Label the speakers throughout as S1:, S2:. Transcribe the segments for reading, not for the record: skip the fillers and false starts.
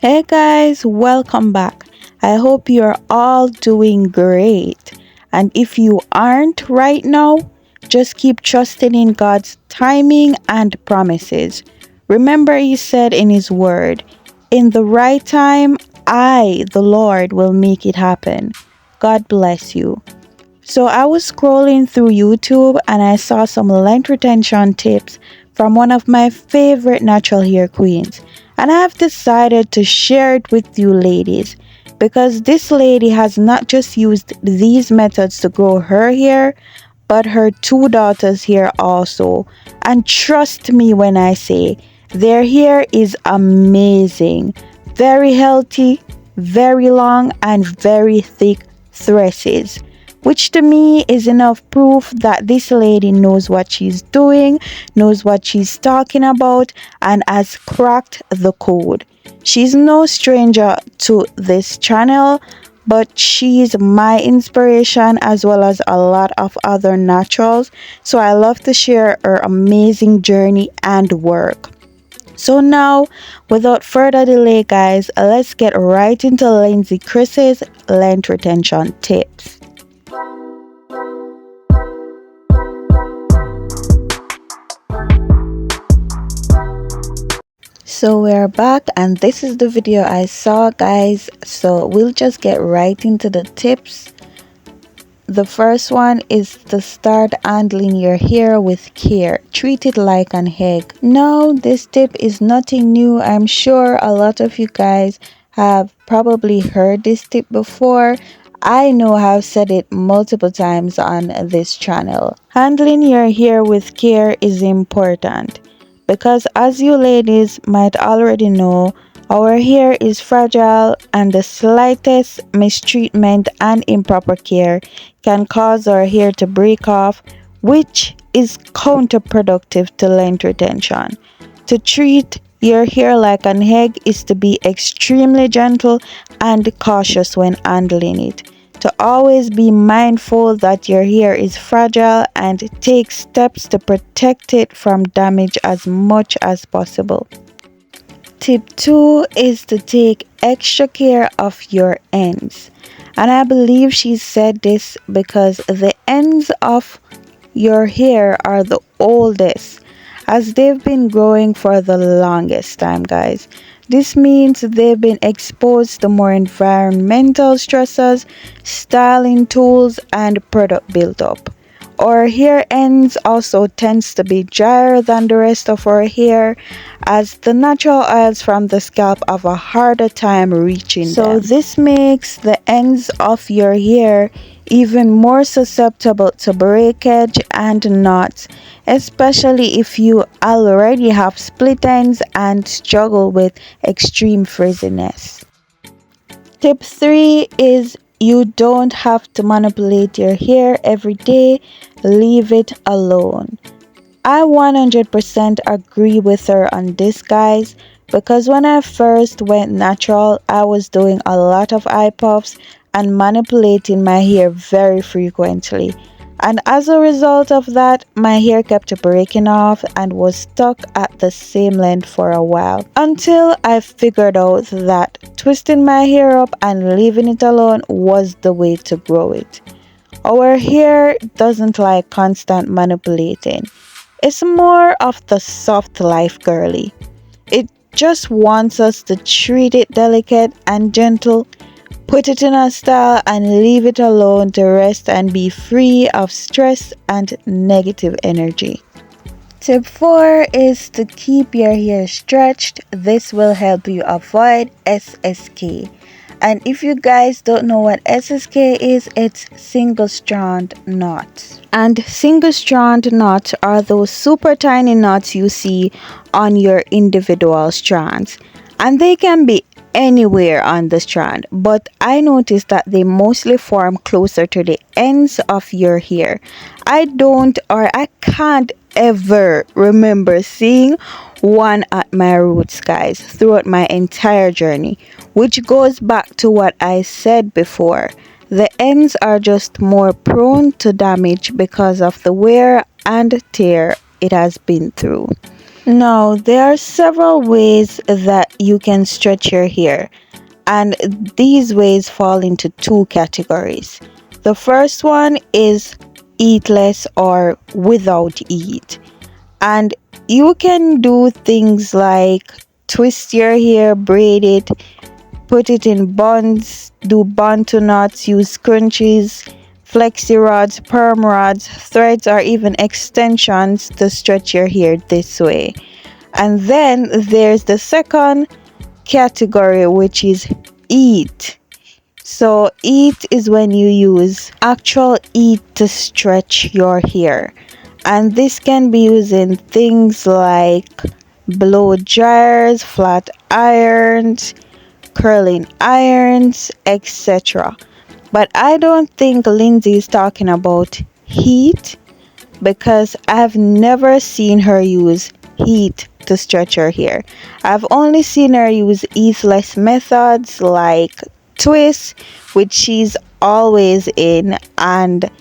S1: Hey guys, welcome back. I hope you're all doing great. And if you aren't right now, just keep trusting in God's timing and promises. Remember, He said in His Word, in the right time, I, the Lord, will make it happen. God bless you. So I was scrolling through YouTube and I saw some length retention tips from one of my favorite natural hair queens. And I have decided to share it with you ladies because this lady has not just used these methods to grow her hair, but her two daughters' hair also. And trust me when I say their hair is amazing, very healthy, very long, and very thick tresses, which to me is enough proof that this lady knows what she's doing, knows what she's talking about, and has cracked the code. She's no stranger to this channel, but she's my inspiration as well as a lot of other naturals. So I love to share her amazing journey and work. So now, without further delay, guys, let's get right into Lindsay Chris's length retention tips. So we're back and this is the video I saw, guys. So we'll just get right into the tips. The first one is to start handling your hair with care. Treat it like an egg. Now, this tip is nothing new. I'm sure a lot of you guys have probably heard this tip before. I know I've said it multiple times on this channel. Handling your hair with care is important because, as you ladies might already know, our hair is fragile and the slightest mistreatment and improper care can cause our hair to break off, which is counterproductive to length retention. To treat your hair like an egg is to be extremely gentle and cautious when handling it. To always be mindful that your hair is fragile and take steps to protect it from damage as much as possible. Tip 2 is to take extra care of your ends. And I believe she said this because the ends of your hair are the oldest, as they've been growing for the longest time, guys. This means they've been exposed to more environmental stressors, styling tools, and product buildup. Our hair ends also tends to be drier than the rest of our hair, as the natural oils from the scalp have a harder time reaching them. So this makes the ends of your hair even more susceptible to breakage and knots, especially if you already have split ends and struggle with extreme frizziness. Tip 3 is you don't have to manipulate your hair every day, leave it alone. I 100% agree with her on this, guys, because when I first went natural, I was doing a lot of eye puffs and manipulating my hair very frequently. And as a result of that, my hair kept breaking off and was stuck at the same length for a while. Until I figured out that twisting my hair up and leaving it alone was the way to grow it. Our hair doesn't like constant manipulating. It's more of the soft life girly. It just wants us to treat it delicate and gentle, put it in a style, and leave it alone to rest and be free of stress and negative energy. Tip 4 is to keep your hair stretched. This will help you avoid SSK. And if you guys don't know what SSK is, it's single strand knots. And single strand knots are those super tiny knots you see on your individual strands. And they can be anywhere on the strand, but I noticed that they mostly form closer to the ends of your hair. I can't ever remember seeing one at my roots, guys, throughout my entire journey, which goes back to what I said before. The ends are just more prone to damage because of the wear and tear it has been through. Now, there are several ways that you can stretch your hair, and these ways fall into two categories. The first one is eat less or without eat, and you can do things like twist your hair, braid it, put it in buns, do bun to knots, use scrunchies, flexi rods, perm rods, threads, or even extensions to stretch your hair this way. And then there's the second category, which is eat. So eat is when you use actual eat to stretch your hair. And this can be using things like blow dryers, flat irons, curling irons, etc. But I don't think Lindsay is talking about heat, because I've never seen her use heat to stretch her hair. I've only seen her use eathless methods like twist, which she's always in, and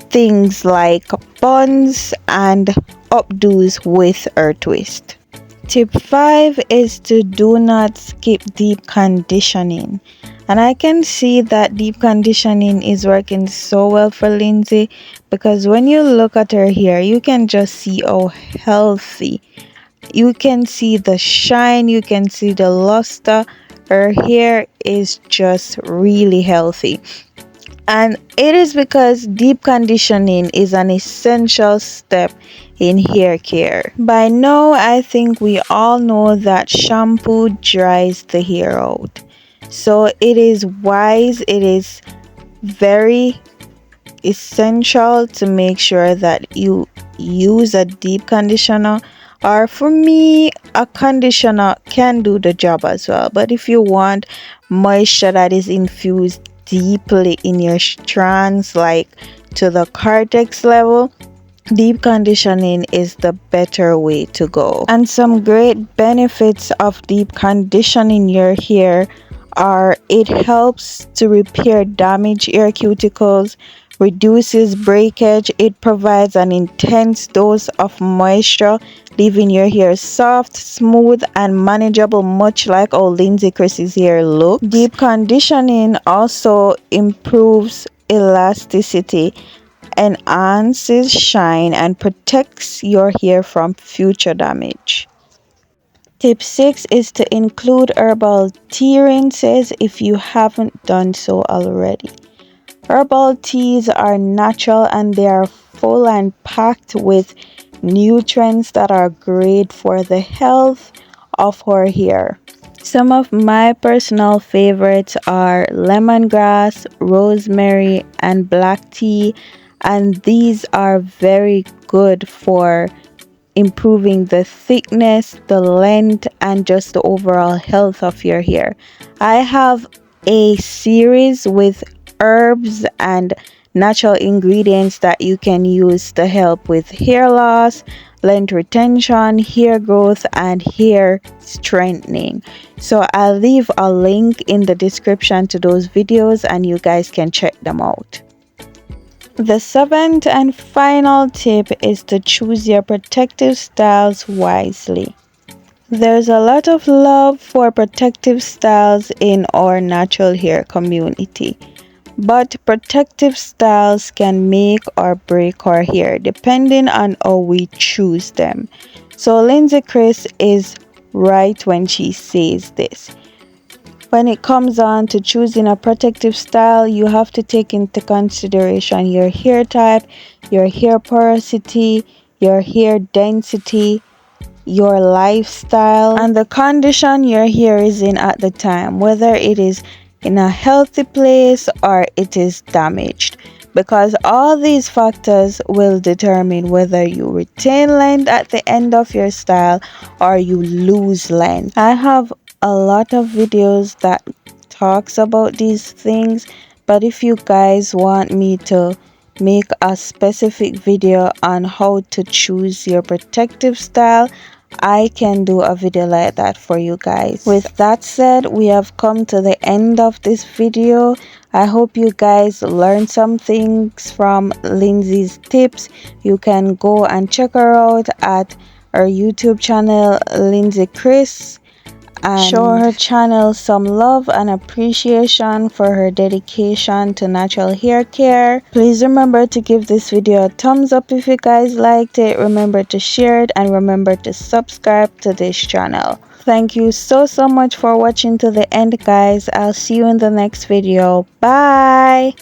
S1: things like buns and updos with her twist. Tip 5 is to do not skip deep conditioning. And I can see that deep conditioning is working so well for Lindsay, because when you look at her hair, you can just see how healthy. You can see the shine, you can see the luster. Her hair is just really healthy. And it is because deep conditioning is an essential step in hair care. By now, I think we all know that shampoo dries the hair out. So it is wise, it is very essential to make sure that you use a deep conditioner, or for me, a conditioner can do the job as well. But if you want moisture that is infused deeply in your strands, like to the cortex level, deep conditioning is the better way to go. And some great benefits of deep conditioning your hair are: it helps to repair damaged hair cuticles, reduces breakage, it provides an intense dose of moisture, leaving your hair soft, smooth, and manageable, much like how Lindsay Chris's hair looks. Deep conditioning also improves elasticity, enhances shine, and protects your hair from future damage. Tip 6 is to include herbal tea rinses if you haven't done so already. Herbal teas are natural and they are full and packed with nutrients that are great for the health of our hair. Some of my personal favorites are lemongrass, rosemary, and black tea, and these are very good for improving the thickness, the length, and just the overall health of your hair. I have a series with herbs and natural ingredients that you can use to help with hair loss, length retention, hair growth, and hair strengthening. So I'll leave a link in the description to those videos and you guys can check them out. The seventh and final tip is to choose your protective styles wisely. There's a lot of love for protective styles in our natural hair community, but protective styles can make or break our hair depending on how we choose them. So Lindsay Chris is right when she says this. When it comes on to choosing a protective style, you have to take into consideration your hair type, your hair porosity, your hair density, your lifestyle, and the condition your hair is in at the time, whether it is in a healthy place or it is damaged, because all these factors will determine whether you retain length at the end of your style or you lose length. I have a lot of videos that talks about these things, but if you guys want me to make a specific video on how to choose your protective style, I can do a video like that for you guys. With that said, we have come to the end of this video. I hope you guys learned some things from Lindsay's tips. You can go and check her out at her YouTube channel, Lindsay, and show her channel some love and appreciation for her dedication to natural hair care. Please remember to give this video a thumbs up if you guys liked it. Remember to share it and remember to subscribe to this channel. Thank you so much for watching to the end, guys. I'll see you in the next video. Bye.